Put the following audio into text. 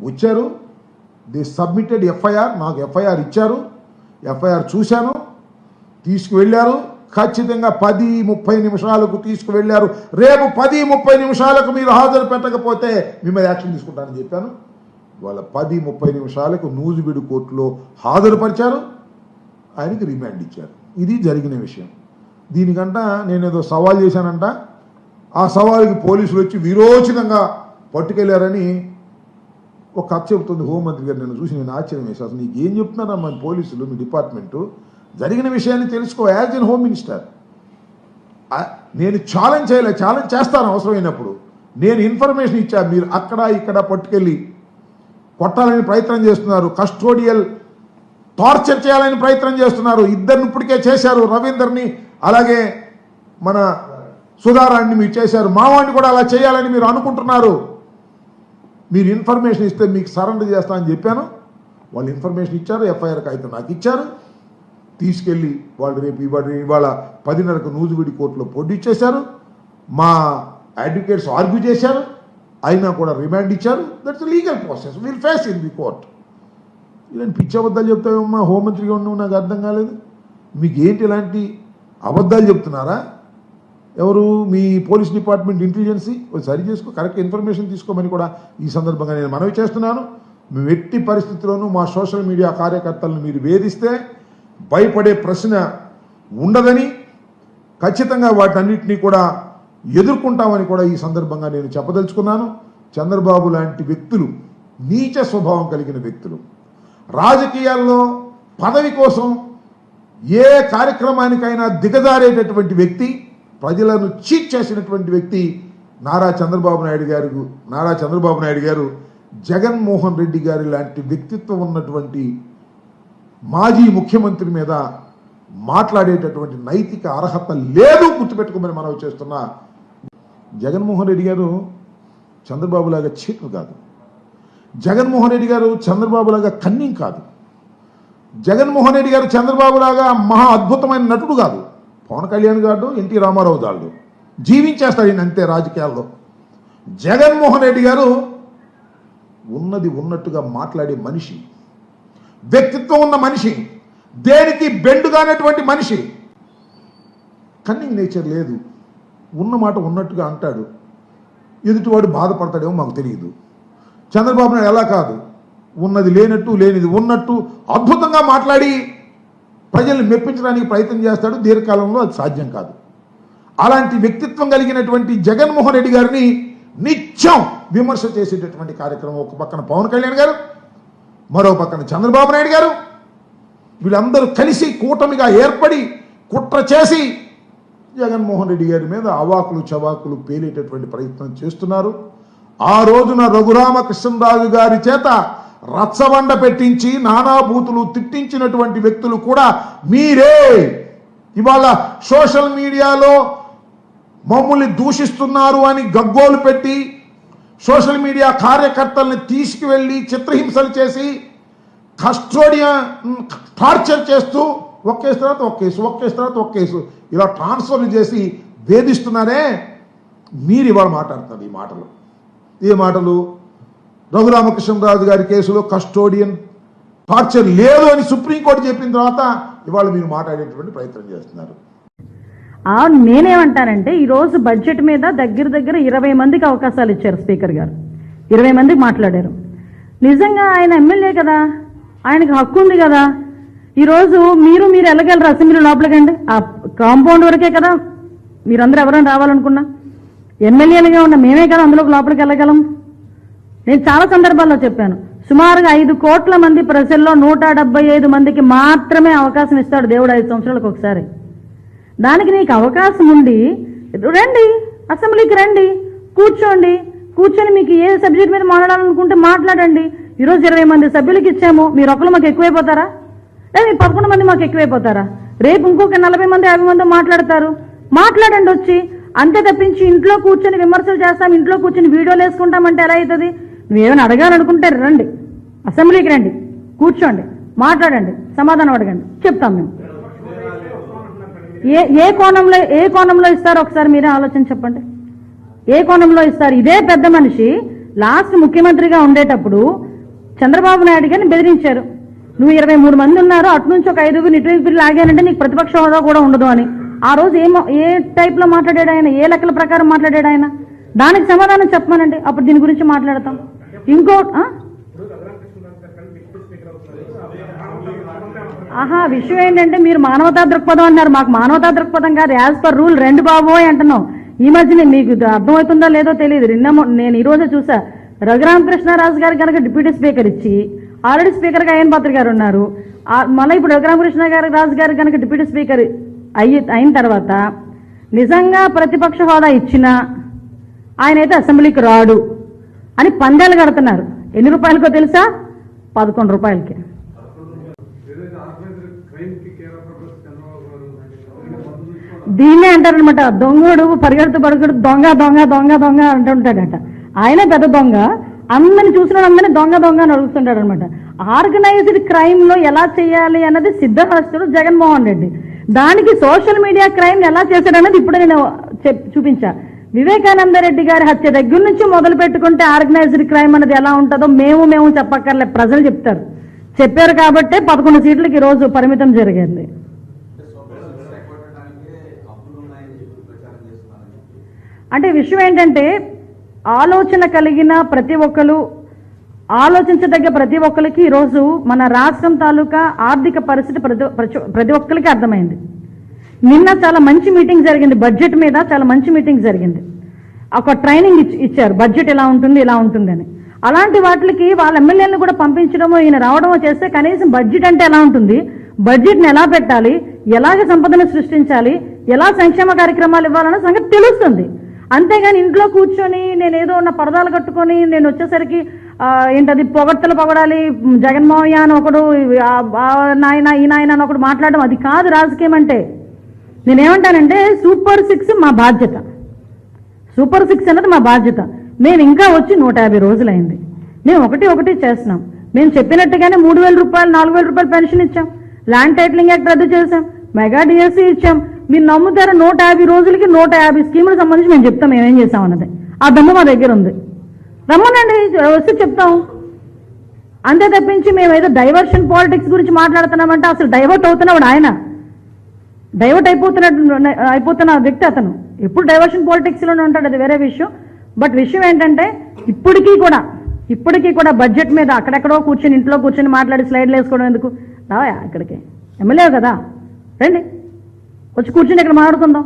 వచ్చారు, the submitted FIR, నాకు FIR ఇచ్చారు, ఎఫ్ఐఆర్ చూశాను, తీసుకువెళ్ళారు. ఖచ్చితంగా 10-30 నిమిషాలకు తీసుకువెళ్ళారు. రేపు 10-30 నిమిషాలకు మీరు హాజరు పెట్టకపోతే మీ మీద యాక్షన్ తీసుకుంటానని చెప్పాను. వాళ్ళ 10-30 నిమిషాలకు నూజివీడు కోర్టులో హాజరుపరిచారు, ఆయనకి రిమాండ్ ఇచ్చారు. ఇది జరిగిన విషయం. దీనికంట నేనేదో సవాల్ చేశానంట, ఆ సవాలుకి పోలీసులు వచ్చి విరోచితంగా పట్టుకెళ్లారని ఒక కథ చెబుతుంది హోంమంత్రి గారు. నేను చూసి నేను ఆశ్చర్యం వేశాను. అసలు నీకు ఏం చెప్తున్నారా మన పోలీసులు, మీ డిపార్ట్మెంటు? జరిగిన విషయాన్ని తెలుసుకో. యాజ్ ఎన్ హోమ్ మినిస్టర్ నేను ఛాలెంజ్ చేయలే, ఛాలెంజ్ చేస్తాను అవసరమైనప్పుడు. నేను ఇన్ఫర్మేషన్ ఇచ్చా, మీరు అక్కడ ఇక్కడ పట్టుకెళ్ళి కొట్టాలని ప్రయత్నం చేస్తున్నారు, కస్టోడియల్ టార్చర్ చేయాలని ప్రయత్నం చేస్తున్నారు. ఇద్దరిని ఇప్పటికే చేశారు, రవీందర్ని అలాగే మన సుధారాన్ని మీరు చేశారు. మావాడిని కూడా అలా చేయాలని మీరు అనుకుంటున్నారు. మీరు ఇన్ఫర్మేషన్ ఇస్తే మీకు సరెండర్ చేస్తామని చెప్పాను. వాళ్ళు ఇన్ఫర్మేషన్ ఇచ్చారు, ఎఫ్ఐఆర్ కాగితం నాకు ఇచ్చారు. తీసుకెళ్ళి వాళ్ళు రేపు ఇవాళ 10:30కు నూజివీడి కోర్టులో పొడిచ్చేశారు. మా అడ్వకేట్స్ ఆర్గ్యూ చేశారు, అయినా కూడా రిమాండ్ ఇచ్చారు. That's legal process, will face in the court. ఇలాంటి పిచ్చి అబద్ధాలు చెప్తావేమో హోంమంత్రిగా ఉండవు, నాకు అర్థం కాలేదు. మీకు ఏంటి ఇలాంటి అబద్ధాలు చెప్తున్నారా? ఎవరు? మీ పోలీస్ డిపార్ట్మెంట్ ఇంటెలిజెన్సీ సరి చేసుకో, కరెక్ట్ ఇన్ఫర్మేషన్ తీసుకోమని కూడా ఈ సందర్భంగా నేను మనవి చేస్తున్నాను. మేము ఎట్టి పరిస్థితుల్లోనూ మా సోషల్ మీడియా కార్యకర్తలను మీరు వేధిస్తే భయపడే ప్రశ్న ఉండదని, ఖచ్చితంగా వాటన్నిటినీ కూడా ఎదుర్కొంటామని కూడా ఈ సందర్భంగా నేను చెప్పదలుచుకున్నాను. చంద్రబాబు లాంటి వ్యక్తులు, నీచ స్వభావం కలిగిన వ్యక్తులు, రాజకీయాల్లో పదవి కోసం ఏ కార్యక్రమానికైనా దిగజారేటటువంటి వ్యక్తి, ప్రజలను చీట్ చేసినటువంటి వ్యక్తి నారా చంద్రబాబు నాయుడు గారు జగన్మోహన్ రెడ్డి గారి లాంటి వ్యక్తిత్వం ఉన్నటువంటి మాజీ ముఖ్యమంత్రి మీద మాట్లాడేటటువంటి నైతిక అర్హత లేదు, గుర్తుపెట్టుకోమని మనవి చేస్తున్నా. జగన్మోహన్ రెడ్డి గారు చంద్రబాబులాగా చీటర్ కాదు, జగన్మోహన్ రెడ్డి గారు చంద్రబాబులాగా కన్నింగ్ కాదు, జగన్మోహన్ రెడ్డి గారు చంద్రబాబులాగా మహా అద్భుతమైన నటుడు కాదు. పవన్ కళ్యాణ్ గారు, ఎన్టీ రామారావు దాళ్ళు జీవించేస్తాడు ఈయన అంతే రాజకీయాల్లో. జగన్మోహన్ రెడ్డి గారు ఉన్నది ఉన్నట్టుగా మాట్లాడే మనిషి, వ్యక్తిత్వం ఉన్న మనిషి, దేనికి బెండుగానటువంటి మనిషి. కన్నింగ్ నేచర్ లేదు, ఉన్న మాట ఉన్నట్టుగా అంటాడు. ఎదుటివాడు బాధపడతాడేమో మాకు తెలియదు. చంద్రబాబు నాయుడు ఎలా కాదు, ఉన్నది లేనట్టు లేనిది ఉన్నట్టు అద్భుతంగా మాట్లాడి ప్రజల్ని మెప్పించడానికి ప్రయత్నం చేస్తాడు. దీర్ఘకాలంలో అది సాధ్యం కాదు. అలాంటి వ్యక్తిత్వం కలిగినటువంటి జగన్మోహన్ రెడ్డి గారిని నిత్యం విమర్శ చేసేటటువంటి కార్యక్రమం ఒక పక్కన పవన్ కళ్యాణ్ గారు, మరో పక్కన చంద్రబాబు నాయుడు గారు, వీళ్ళందరూ కలిసి కూటమిగా ఏర్పడి కుట్ర చేసి జగన్మోహన్ రెడ్డి గారి మీద అవాకులు చవాకులు పేలేటటువంటి ప్రయత్నం చేస్తున్నారు. ఆ రోజున రఘురామకృష్ణరాజు గారి చేత రచ్చబండ పెట్టించి నానాభూతులు తిట్టించినటువంటి వ్యక్తులు కూడా మీరే. ఇవాళ సోషల్ మీడియాలో మమ్మల్ని దూషిస్తున్నారు అని గగ్గోలు పెట్టి సోషల్ మీడియా కార్యకర్తల్ని తీసుకువెళ్ళి చిత్రహింసలు చేసి కస్టోడియన్ టార్చర్ చేస్తూ ఒక కేసు తర్వాత ఒక కేసు ఇలా ట్రాన్స్ఫర్లు చేసి వేధిస్తున్నారే. మీరు ఇవాళ మాట్లాడుతున్నారు ఈ మాటలు. ఏ మాటలు? రఘురామకృష్ణరాజు గారి కేసులో కస్టోడియన్ టార్చర్ లేదు అని సుప్రీంకోర్టు చెప్పిన తర్వాత ఇవాళ మీరు మాట్లాడేటువంటి ప్రయత్నం చేస్తున్నారు. నేనేమంటానంటే ఈరోజు బడ్జెట్ మీద దగ్గర 20 మందికి అవకాశాలు ఇచ్చారు స్పీకర్ గారు. 20 మందికి మాట్లాడారు. నిజంగా ఆయన ఎమ్మెల్యే కదా, ఆయనకు హక్కు ఉంది కదా. ఈరోజు మీరు వెళ్ళగలరు అసెంబ్లీ లోపలికండి, ఆ కాంపౌండ్ వరకే కదా. మీరందరూ ఎవరైనా రావాలనుకున్నా ఎమ్మెల్యేలుగా ఉన్న మేమే కదా అందులోకి లోపలికి వెళ్ళగలం. నేను చాలా సందర్భాల్లో చెప్పాను, సుమారుగా 5 కోట్ల మంది ప్రజల్లో 175 మందికి మాత్రమే అవకాశం ఇస్తాడు దేవుడు 5 సంవత్సరాలకు ఒకసారి. దానికి నీకు అవకాశం ఉండి రండి, అసెంబ్లీకి రండి, కూర్చొని మీకు ఏ సబ్జెక్ట్ మీద మాట్లాడాలనుకుంటే మాట్లాడండి. ఈరోజు 20 మంది సభ్యులకి ఇచ్చాము, మీరు ఒకరు మాకు ఎక్కువైపోతారా? లేదా మీరు 11 మంది మాకు ఎక్కువైపోతారా? రేపు ఇంకొక 40 మంది 50 మంది మాట్లాడండి వచ్చి. అంతే తప్పించి ఇంట్లో కూర్చొని విమర్శలు చేస్తాం, ఇంట్లో కూర్చొని వీడియోలు వేసుకుంటామంటే ఎలా అవుతుంది? నువ్వేమైనా అడగాలనుకుంటే రండి, అసెంబ్లీకి రండి, కూర్చోండి, మాట్లాడండి, సమాధానం అడగండి, చెప్తాం మేము. ఏ కోణంలో ఇస్తారో ఒకసారి మీరే ఆలోచన చెప్పండి. ఏ కోణంలో ఇస్తారు? ఇదే పెద్ద మనిషి లాస్ట్ ముఖ్యమంత్రిగా ఉండేటప్పుడు చంద్రబాబు నాయుడు గారిని బెదిరించారు. నువ్వు 23 మంది ఉన్నారు, అటు నుంచి ఒక 5 ఇటు లాగానంటే నీకు ప్రతిపక్ష హోదా కూడా ఉండదు అని. ఆ రోజు ఏ టైప్ లో మాట్లాడాడు ఆయన, ఏ లెక్కల ప్రకారం మాట్లాడాడు ఆయన, దానికి సమాధానం చెప్పమనండి, అప్పుడు దీని గురించి మాట్లాడతాం. ఇంకో విషయం ఏంటంటే మీరు మానవతా దృక్పథం అన్నారు, మాకు మానవతా దృక్పథం కాదు, యాజ్ పర్ రూల్ 2 బాబోయ్ అంటున్నాం. ఈ మధ్యనే మీకు అర్థమవుతుందో లేదో తెలియదు, నేను ఈ రోజే చూసా, రఘురామకృష్ణరాజు గారు కనుక డిప్యూటీ స్పీకర్ ఇచ్చి ఆల్రెడీ స్పీకర్ గా అయ్యన్ పాత్ర గారు ఉన్నారు, మళ్ళీ ఇప్పుడు రఘురామకృష్ణరాజు గారు కనుక డిప్యూటీ స్పీకర్ అయిన తర్వాత నిజంగా ప్రతిపక్ష హోదా ఇచ్చినా ఆయన అయితే అసెంబ్లీకి రాడు అని పందేలు కడుతున్నారు. ఎన్ని రూపాయలకో తెలుసా? 11 రూపాయలకి. దీన్నే అంటారనమాట, దొంగడు పరిగెడుతూ దొంగ దొంగ దొంగ దొంగ అంటుంటాడట. ఆయనే పెద్ద దొంగ, అందరిని చూసిన అందరినీ దొంగ దొంగ అని అడుగుతుంటాడు అనమాట. ఆర్గనైజ్డ్ క్రైమ్ లో ఎలా చేయాలి అన్నది సిద్ధహస్తుడు జగన్మోహన్ రెడ్డి, దానికి సోషల్ మీడియా క్రైమ్ ఎలా చేశాడన్నది ఇప్పుడు నేను చూపించా. వివేకానంద రెడ్డి గారి హత్య దగ్గర నుంచి మొదలు పెట్టుకుంటే ఆర్గనైజ్డ్ క్రైమ్ అనేది ఎలా ఉంటుందో మేము చెప్పక్కర్లే, ప్రజలు చెప్తారు. చెప్పారు కాబట్టే 11 సీట్లకి ఈ రోజు పరిమితం జరిగింది. అంటే విషయం ఏంటంటే, ఆలోచన కలిగిన ప్రతి ఒక్కరు, ఆలోచించదగ్గ ప్రతి ఒక్కరికి ఈరోజు మన రాష్ట్రం తాలూకా ఆర్థిక పరిస్థితి ప్రతి ఒక్కరికి అర్థమైంది. నిన్న చాలా మంచి మీటింగ్ జరిగింది, బడ్జెట్ మీద చాలా మంచి మీటింగ్ జరిగింది. ఒక ట్రైనింగ్ ఇచ్చారు, బడ్జెట్ ఎలా ఉంటుంది ఇలా ఉంటుంది అని. అలాంటి వాటికి వాళ్ళ ఎమ్మెల్యేలను కూడా పంపించడమో ఈయన రావడమో చేస్తే కనీసం బడ్జెట్ అంటే ఎలా ఉంటుంది, బడ్జెట్ని ఎలా పెట్టాలి, ఎలాగ సంపదను సృష్టించాలి, ఎలా సంక్షేమ కార్యక్రమాలు ఇవ్వాలన్న సంగతి తెలుస్తుంది. అంతేగాని ఇంట్లో కూర్చొని నేను ఏదో ఉన్న పరదాలు కట్టుకొని నేను వచ్చేసరికి ఏంటది పొగడాలి, జగన్మోహన్ అని ఒకడు, నాయన ఈ నాయన అని ఒకడు మాట్లాడడం, అది కాదు రాజకీయం అంటే. నేనేమంటానంటే సూపర్ 6 మా బాధ్యత, సూపర్ 6 అన్నది మా బాధ్యత. మేము ఇంకా వచ్చి 150 రోజులైంది, మేము ఒకటి చేస్తున్నాం. మేము చెప్పినట్టుగానే 3,000 రూపాయలు 4,000 రూపాయలు పెన్షన్ ఇచ్చాం, ల్యాండ్ టైటిలింగ్ యాక్ట్ రద్దు చేశాం, మెగా డిఎస్సీ ఇచ్చాం. మీరు నమ్ముతారా, 150 రోజులకి 150 స్కీములకు సంబంధించి మేము చెప్తాం మేమేం చేస్తాం అన్నది. ఆ దమ్ము మా దగ్గర ఉంది, రమ్మనండి వస్తే చెప్తాం. అంతే తప్పించి మేము ఏదో డైవర్షన్ పాలిటిక్స్ గురించి మాట్లాడుతున్నామంటే అసలు డైవర్ట్ అవుతున్నాడు ఆయన, డైవర్ట్ అయిపోతున్న వ్యక్తి అతను. ఎప్పుడు డైవర్షన్ పాలిటిక్స్ లోనే ఉంటాడు, అది వేరే విషయం. బట్ విషయం ఏంటంటే ఇప్పటికీ కూడా బడ్జెట్ మీద అక్కడెక్కడో కూర్చొని ఇంట్లో కూర్చొని మాట్లాడి స్లైడ్లు వేసుకోవడం ఎందుకు? రావా ఇక్కడికి, ఎమ్మెల్యే కదా, రండి వచ్చి కూర్చొని ఇక్కడ మాట్లాడుకుందాం.